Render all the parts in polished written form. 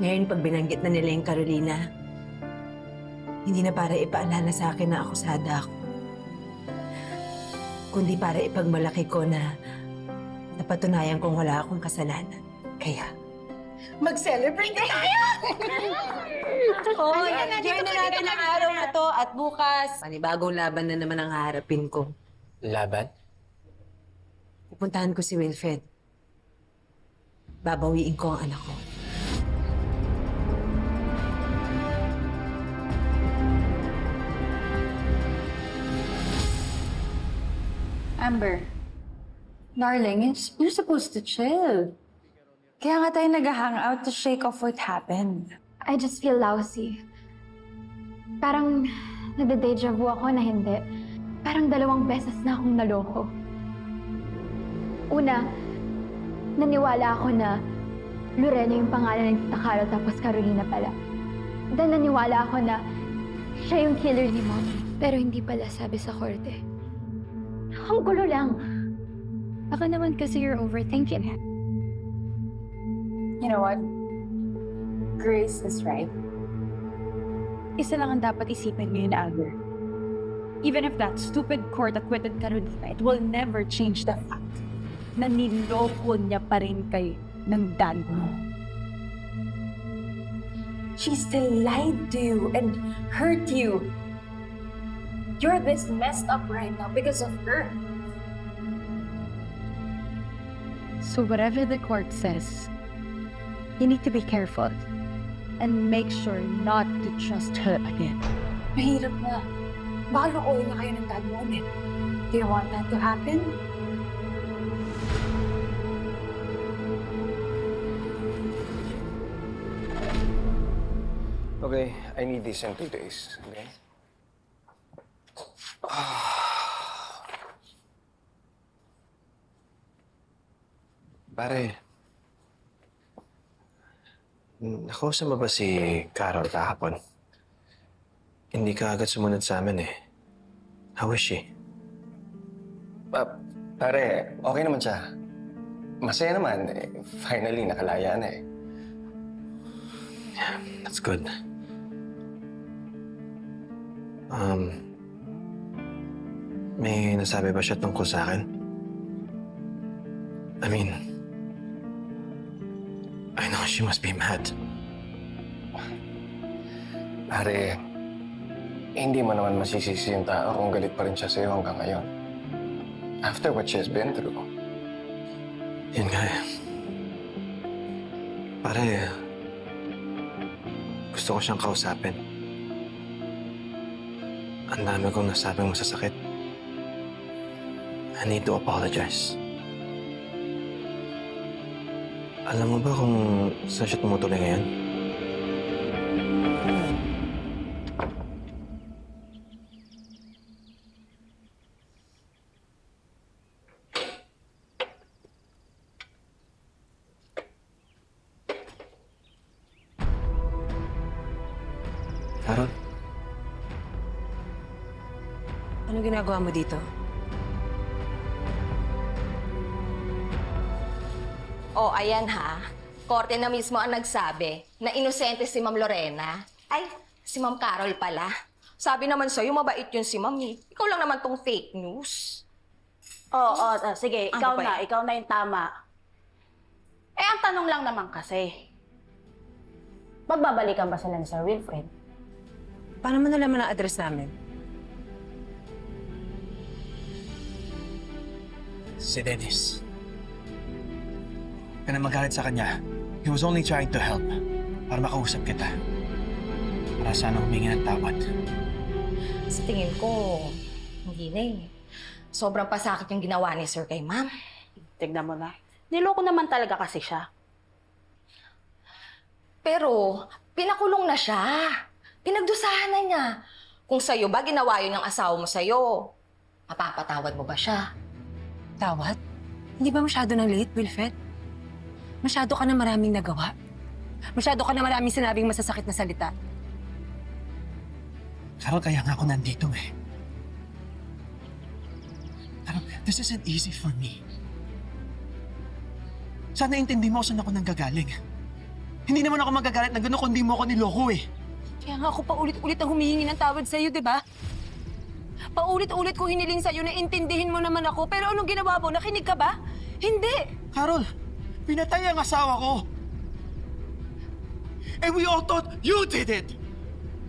Ngayon, pag binanggit na nila yung Carolina, hindi na para ipaalala sa akin na akusada ako, kundi para ipagmalaki ko na napatunayan kong wala akong kasalanan. Kaya, mag-celebrate na tayo! Oo, enjoy na natin ang araw na to at bukas, panibagong laban na naman ang haharapin ko. Laban? Pupuntahan ko si Wilfred. Babawiin ko ang anak ko. Amber, darling, you're supposed to chill. Kaya nga tayo nag-hangout to shake off what happened. I just feel lousy. Parang nade-deja vu ako na hindi. Parang 2 beses na akong naloko. Una, naniwala ako na Lorena yung pangalan ng Tita Carol tapos Carolina pala. Then naniwala ako na siya yung killer ni Mommy. Pero hindi pala sabi sa korte. Ang gulo lang. Baka naman kasi you're overthinking. You know what? Grace is right. Isa lang ang dapat isipin ngayon, Amber. Even if that stupid court acquitted Carolina, it will never change the fact na niloko niya pa rin kayo ng dad mo. She still lied to you and hurt you. You're this messed up right now because of her. So whatever the court says, you need to be careful and make sure not to trust her again. Mahirap na. Baka lukuhin na kayo ng dad mo ulit. Do you want that to happen? Okay, I need this in 2 days, okay? Pare, nakausap mo ba si Carol kahapon? Hindi ka agad sumunod sa amin eh. How is she? Pare, okay naman siya. Masaya naman. Finally, nakalaya na eh. Yeah, that's good. May nasabi ba siya tungkol sa akin? I mean, I know she must be mad. Pare, hindi mo naman masisisi yung tao kung galit pa rin siya sa'yo hanggang ngayon. After what she's been through. Yun nga eh. Pare, gusto ko siyang kausapin. Ang dami kong nasabing masasakit. I need to apologize. Alam mo ba kung saan siya tumutuloy ngayon? Carol? Ano ginagawa mo dito? Oh, ayan ha. Korte na mismo ang nagsabi na inosente si Ma'am Lorena. Ay, si Ma'am Carol pala. Sabi naman sa'yo, mabait yun si Ma'am eh. Ikaw lang naman tong fake news. Oo, sige, Ano ba ikaw na yung tama. Eh, ang tanong lang naman kasi, magbabalikan ba sila ni Sir Wilfred? Paano mo nalaman ang address namin? Si Dennis. Ka na magalit sa kanya. He was only trying to help. Para makausap kita. Para sana humingi ng tawad. Sa tingin ko, hindi na eh. Sobrang pasakit yung ginawa ni Sir kay Ma'am. Tignan mo na. Niloko naman talaga kasi siya. Pero, pinakulong na siya. Pinagdusahan na niya. Kung sa'yo ba ginawa yun ng asawa mo sa'yo, mapapatawad mo ba siya? Tawad? Hindi ba masyado ng late, Wilfred? Masyado ka na maraming nagawa. Masyado ka na maraming sinabing masasakit na salita. Carol, kaya nga ako nandito eh. Carol, this isn't easy for me. Sana intindi mo kung saan ako nanggagaling. Hindi naman ako magagalit na gano'n kung di mo ako niloko eh. Kaya nga ako paulit-ulit ang humihingi ng tawad sa'yo, di ba? Paulit-ulit ko hiniling sa'yo na intindihin mo naman ako. Pero anong ginawa mo? Nakinig ka ba? Hindi! Carol, pinatay ang asawa ko. And we all thought you did it.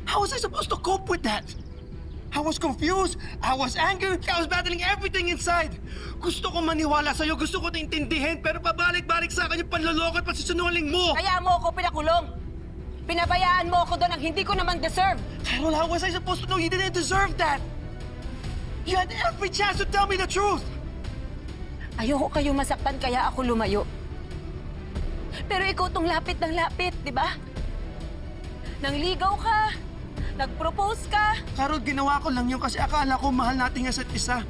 How was I supposed to cope with that? I was confused. I was angry. I was battling everything inside. Gusto ko maniwala sa'yo. Gusto ko intindihin. Pero pabalik-balik sa akin yung panloloko at pasisunungaling mo. Kaya mo ako pinakulong. Pinabayaan mo ako doon ang hindi ko naman deserve. Carol, how was I supposed to know you didn't deserve that? You had every chance to tell me the truth. Ayoko kayo masaktan kaya ako lumayo. Pero ikaw tong lapit ng lapit, di ba? Nangligaw ka. Nag-propose ka. Carol, ginawa ko lang yun kasi akala ko mahal natin ang isa't isa.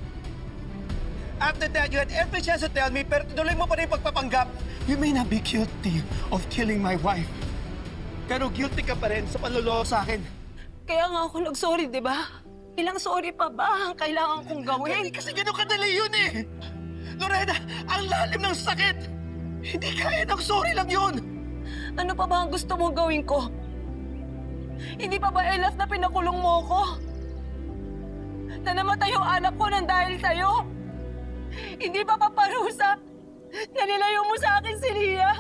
After that, you had every chance to tell me, pero tuloy mo pa rin yung pagpapanggap. You may not be guilty of killing my wife. Pero guilty ka pa rin sa panloloko sa akin. Kaya nga ako nag-sorry, di ba? Ilang sorry pa ba ang kailangan kong gawin? Hindi kasi ganun kadali yun eh! Lorena, ang lalim ng sakit! Hindi kaya ng sorry lang yun! Ano pa ba ang gusto mong gawin ko? Hindi pa ba enough na pinakulong mo ko? Na namatay yung anak ko nang dahil sa'yo? Hindi pa paparusa na nilayo mo sa akin si Ria?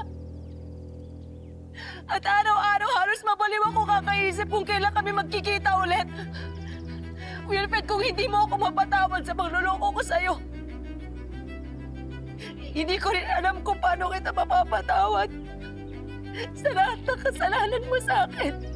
At araw-araw halos mabaliw ako kakaisip kung kailan kami magkikita ulit. Wilfred, kung hindi mo ako mapatawad sa pagluloko ko sa'yo, hindi ko rin alam kung paano kita mapapatawad sa lahat ng kasalanan mo sa akin.